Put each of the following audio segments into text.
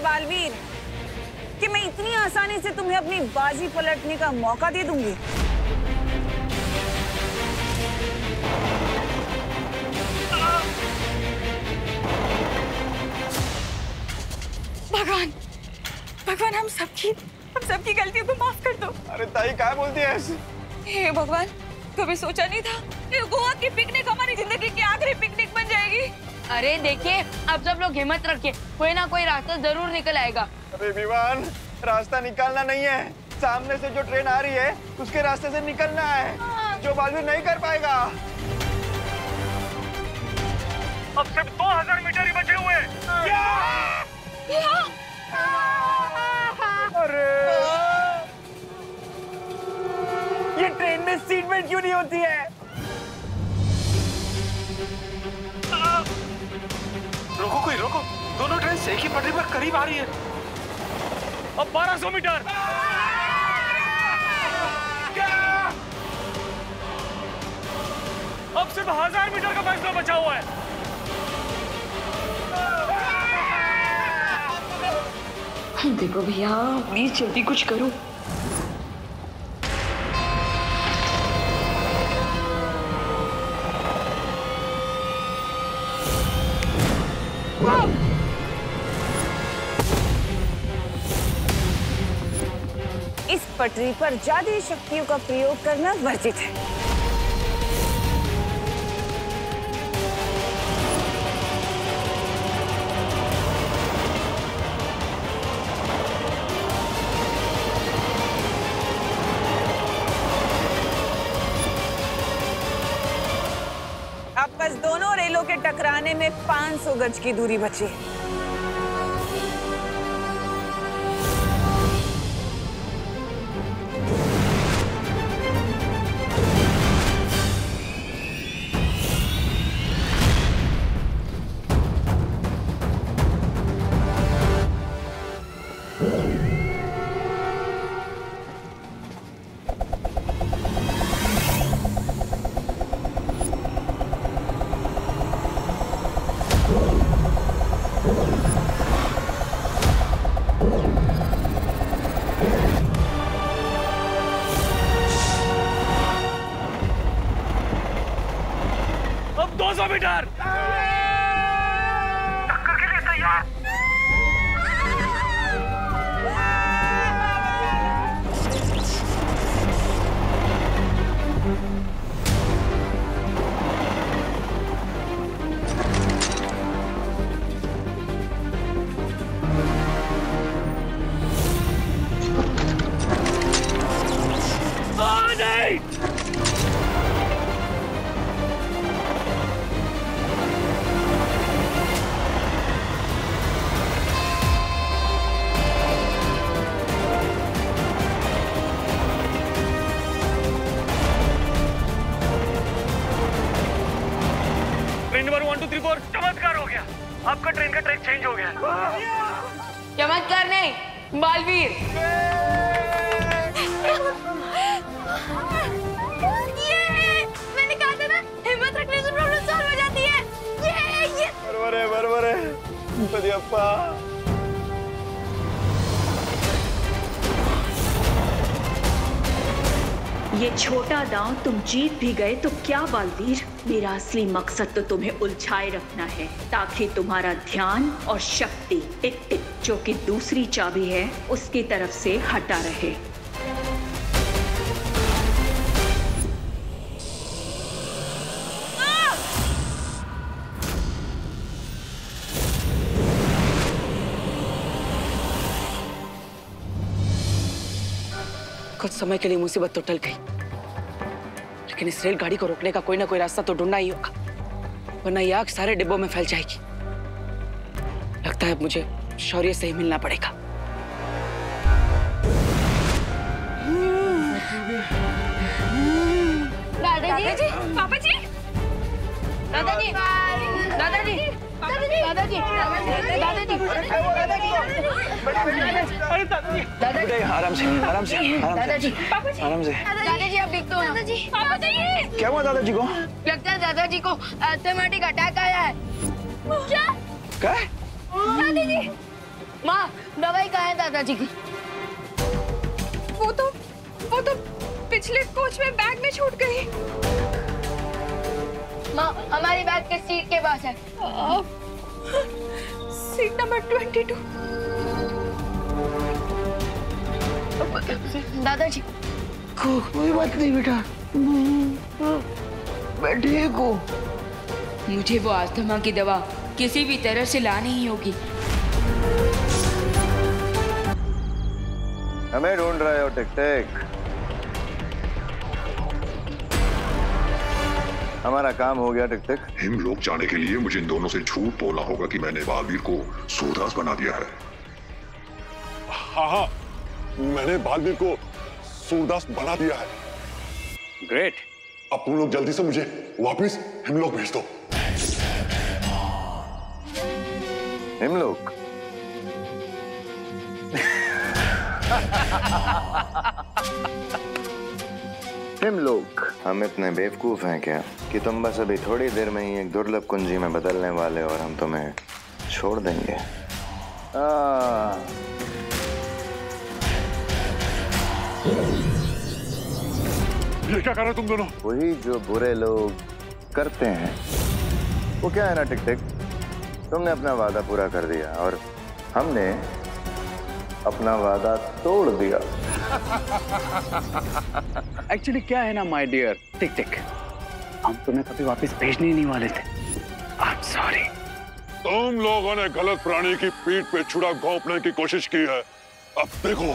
बालवीर कि मैं इतनी आसानी से तुम्हें अपनी बाजी पलटने का मौका दे दूंगी? भगवान, भगवान हम सबकी गलतियों को माफ कर दो। अरे ताई क्या बोलती है ऐसे? हे भगवान, कभी सोचा नहीं था ये गोवा की पिकनिक हमारी जिंदगी की आखिरी पिकनिक बन जाएगी। अरे देखिए, अब सब लोग हिम्मत रखिए, कोई ना कोई रास्ता जरूर निकल आएगा। अरे विवान, रास्ता निकालना नहीं है, सामने से जो ट्रेन आ रही है उसके रास्ते से निकलना है, जो बालवीर नहीं कर पाएगा। अब सिर्फ 2000 मीटर ही बचे हुए हैं। अरे ये ट्रेन में सीट बेल्ट क्यों नहीं होती है? रोको कोई रोको, दोनों ट्रेन एक ही पटरी पर करीब आ रही है। अब 1200 मीटर। अब सिर्फ 1000 मीटर का फैसला बचा हुआ है। देखो भैया, प्लीज जल्दी कुछ करो। इस पटरी पर जादुई शक्तियों का प्रयोग करना वर्जित है। अब बस दोनों रेलों के टकराने में 500 गज की दूरी बची। अब 200 मीटर। टक्कर के लिए तैयार। नहीं। ट्रेन नंबर 1 2 3 4 चमत्कार हो गया। आपका ट्रेन का ट्रैक चेंज हो गया। चमत्कार नहीं, बालवीर। मैंने कहा था ना, हिम्मत रखने से प्रॉब्लम सॉल्व हो जाती है। ये बरोबर है गणपति ये छोटा दांव तुम जीत भी गए तो क्या बालवीर, मेरा असली मकसद तो तुम्हें उलझाए रखना है ताकि तुम्हारा ध्यान और शक्ति टिक टिक जो कि दूसरी चाबी है उसकी तरफ से हटा रहे। कुछ समय के लिए मुसीबत तो टल गई, लेकिन इस रेलगाड़ी को रोकने का कोई ना कोई रास्ता तो ढूंढना ही होगा, वरना ये आग सारे डिब्बों में फैल जाएगी। लगता है अब मुझे शौर्य से ही मिलना पड़ेगा। दादाजी, पापा जी, दादाजी, दादाजी, दादाजी, दादाजी, दादाजी आराम से दादाजी, आराम से। दादाजी आप देख तो दादाजी, पापा जी, क्या हुआ दादाजी को? लगता है दादाजी को एस्थेमेटिक अटैक आया है। क्या? क्या? दादाजी, माँ दवाई कहाँ है दादाजी की? वो तो पिछले कोच में बैग में छूट गई। माँ हमारी बैग के सीट के पास है। Seat number 22। दादाजी कोई बात नहीं बेटा, मैं ठीक हूँ। मुझे वो अस्थमा की दवा किसी भी तरह से लानी ही होगी। हमें ढूंढ रहे हो टिक टिक? हमारा काम हो गया टिक टिक। हिमलोक जाने के लिए मुझे इन दोनों से झूठ बोलना होगा कि मैंने बालवीर को सूरदास बना दिया है। हाँ, मैंने बालवीर को सूरदास बना दिया है। ग्रेट। अब तुम लोग जल्दी से मुझे वापस हिमलोक भेज दो। हिमलोक? हिमलोक? हम इतने बेवकूफ हैं क्या कि तुम बस अभी थोड़ी देर में ही एक दुर्लभ कुंजी में बदलने वाले और हम तुम्हें छोड़ देंगे। ये क्या कर रहे तुम दोनों? वही जो बुरे लोग करते हैं। वो क्या है ना टिक टिक, तुमने अपना वादा पूरा कर दिया और हमने अपना वादा तोड़ दिया। एक्चुअली क्या है ना माय डियर टिक टिक, हम तुम्हें कभी वापस भेजने ही नहीं वाले थे। I am sorry. तुम लोगों ने गलत प्राणी की पीठ पे छुरा घोंपने की कोशिश की है। अब देखो।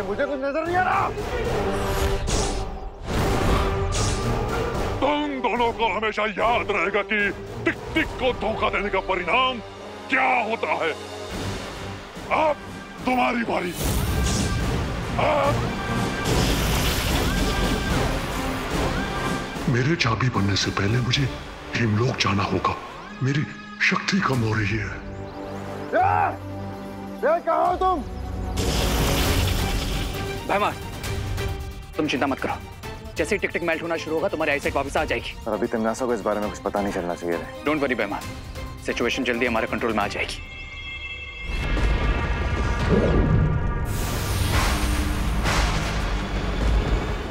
मुझे कुछ नजर नहीं आ रहा। तुम दोनों को हमेशा याद रहेगा कि टिक टिक को धोखा देने का परिणाम क्या होता है। अब तुम्हारी बारी। मेरे चाबी बनने से पहले मुझे हिमलोक जाना होगा। मेरी शक्ति कम हो रही है। कहाँ हो तुम? भैमा, तुम चिंता मत करो। जैसे ही टिक टिक मेल्ट होना शुरू होगा तुम्हारी आईसाइट वापस आ जाएगी। और अभी तिमनासा को इस बारे में कुछ पता नहीं चलना चाहिए। डोंट वरी भैमा, सिचुएशन जल्दी हमारे कंट्रोल में आ जाएगी।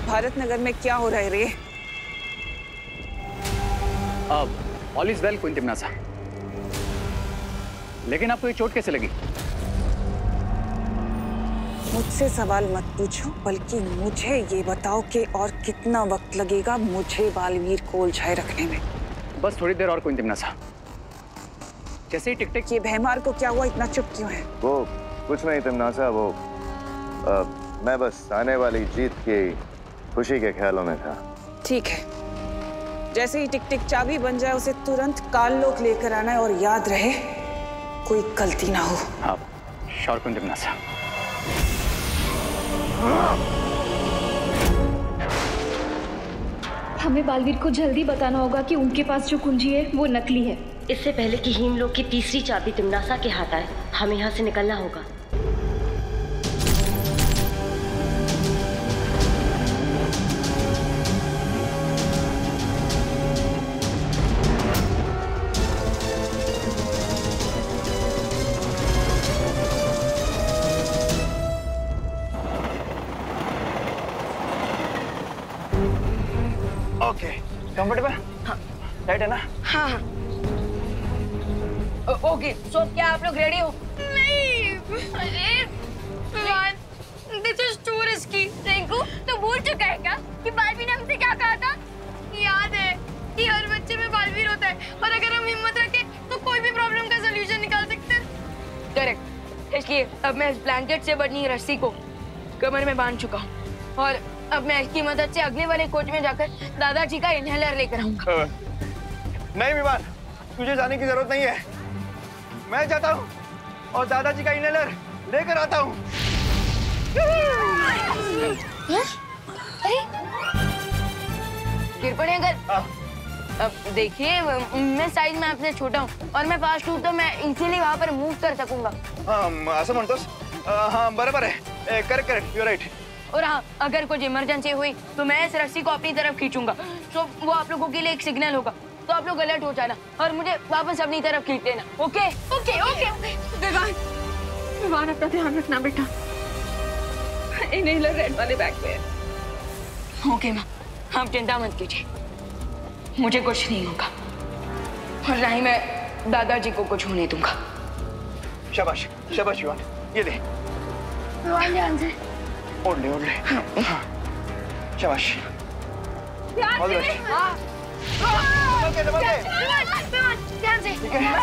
भारत नगर में क्या हो रहा है रे? अब ऑल इज वेल क्वीन तिमनासा, लेकिन आपको ये चोट कैसे लगी? मुझसे सवाल मत पूछो, बल्कि मुझे ये बताओ कि और कितना वक्त लगेगा मुझे बालवीर को उलझाए रखने में। बस थोड़ी देर और क्वीन तिमनासा। जैसे ही टिक टिक। ये भैमार को क्या हुआ, इतना चुप क्यों है? वो कुछ नहीं तिमनासा, वो मैं बस आने वाली जीत की खुशी के ख्यालों में था। ठीक है, जैसे ही टिक टिक चाबी बन जाए उसे तुरंत काललोक लेकर आना है और याद रहे कोई गलती ना हो। हाँ, श्योर क्वीन तिमनासा। हमें बालवीर को जल्दी बताना होगा कि उनके पास जो कुंजी है वो नकली है। इससे पहले कि हिमलोक की तीसरी चाबी तिमनासा के हाथ आए, हमें यहाँ से निकलना होगा। Okay, comfortable? हाँ। राइट है ना? हाँ हाँ। ओके, सो क्या आप लोग रेडी हो? नहीं, this is to risky. Rinku, तो भूल चुका है क्या कि बालवीर ने हमसे क्या कहा था? याद है कि हर बच्चे में बालवीर होता है और अगर हम हिम्मत रखें तो कोई भी प्रॉब्लम का सलूशन निकाल सकते हैं। करेक्ट, इसलिए अब मैं इस ब्लैंकेट से बनी रस्सी को कमर में बांध चुका हूँ और अब मैं इसकी मदद से अगले वाले कोच में जाकर दादाजी का इनहेलर लेकर आऊंगा। नहीं विमान, तुझे जाने की जरूरत नहीं है। मैं जाता हूँ और दादाजी का इनहेलर लेकर आता हूँ। गिर पड़े अगर। अब देखिए मैं साइज में आपसे छोटा हूँ और मैं फास्ट हूँ तो मैं इजीली वहाँ पर मूव कर सकूंगा। असं म्हणतोस? हाँ बराबर है, करेक्ट, यू राइट। और हाँ, अगर कुछ इमरजेंसी हुई तो मैं इस रस्सी को अपनी तरफ खींचूंगा, तो वो आप लोगों के लिए एक सिग्नल होगा, तो आप लोग अलर्ट हो जाना और मुझे वापस अपनी तरफ खींच लेना। Okay okay okay. विवान अपना ध्यान रखना बेटा। इनहेलर रेड वाले बैग पे है। ओके माँ, आप चिंता मत कीजिए, मुझे कुछ नहीं होगा और ना ही मैं दादाजी को कुछ होने दूंगा। शाबाश शाबाश विवान, ये ले। विवान ध्यान से। ओढ़ ले। हाँ। शाबाश। ध्यान से। ध्यान से।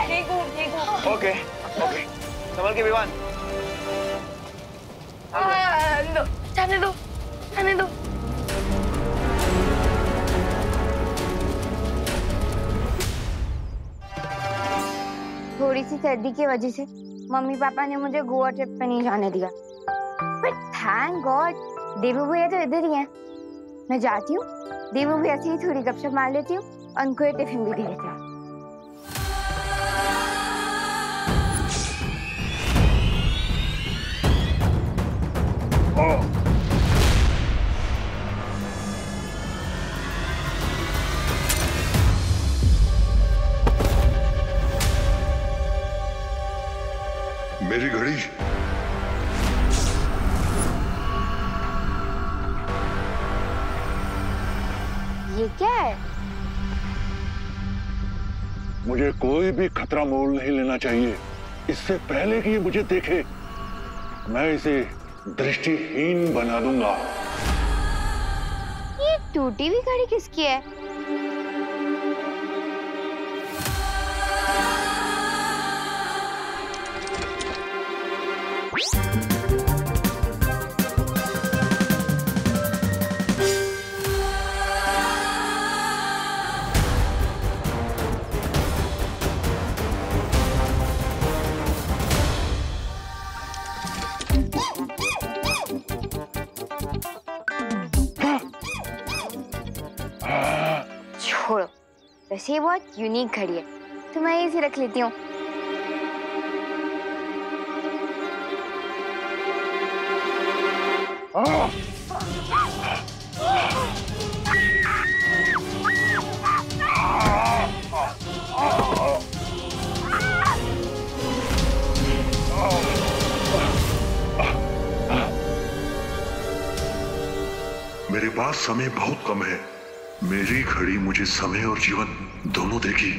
ठीक हूँ। ओके संभल के विवान। जाने दो। थोड़ी सी सर्दी की वजह से मम्मी पापा ने मुझे गोवा ट्रिप पे नहीं जाने दिया, बट थैंक गॉड देवू भैया तो इधर ही हैं। मैं जाती हूँ, देवू भैया से ही थोड़ी गपशप मार लेती हूँ और उनको ये टिफिन भी दे देती हूँ। मेरी घड़ी। ये क्या है? मुझे कोई भी खतरा मोल नहीं लेना चाहिए इससे पहले कि ये मुझे देखे। मैं इसे दृष्टिहीन बना दूंगा। ये टूटी हुई घड़ी किसकी है? छोड़ो, वैसे ये बहुत यूनिक घड़ी है तो मैं इसे रख लेती हूँ। मेरे पास समय बहुत कम है। मेरी घड़ी मुझे समय और जीवन दोनों देगी।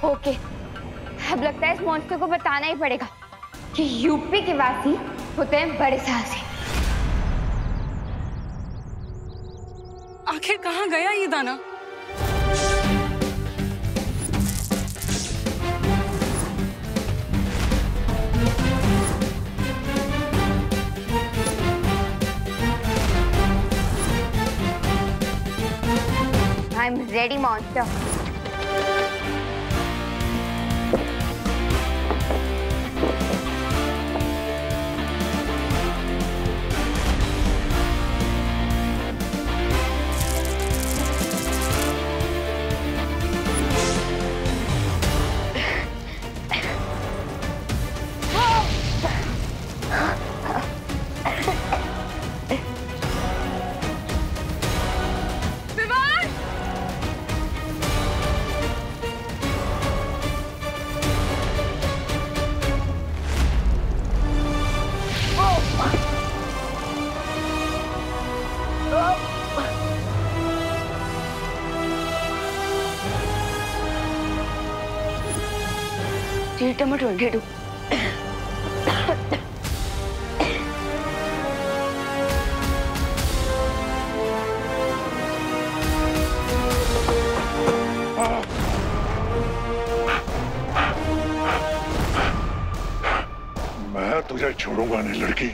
ओके, अब लगता है इस मॉन्स्टर को बताना ही पड़ेगा कि यूपी के वासी होते हैं बड़े साहसी। आखिर कहाँ गया ये दाना? I'm ready, monster. टमाटर 22. मैं तुझे छोड़ूंगा नहीं लड़की।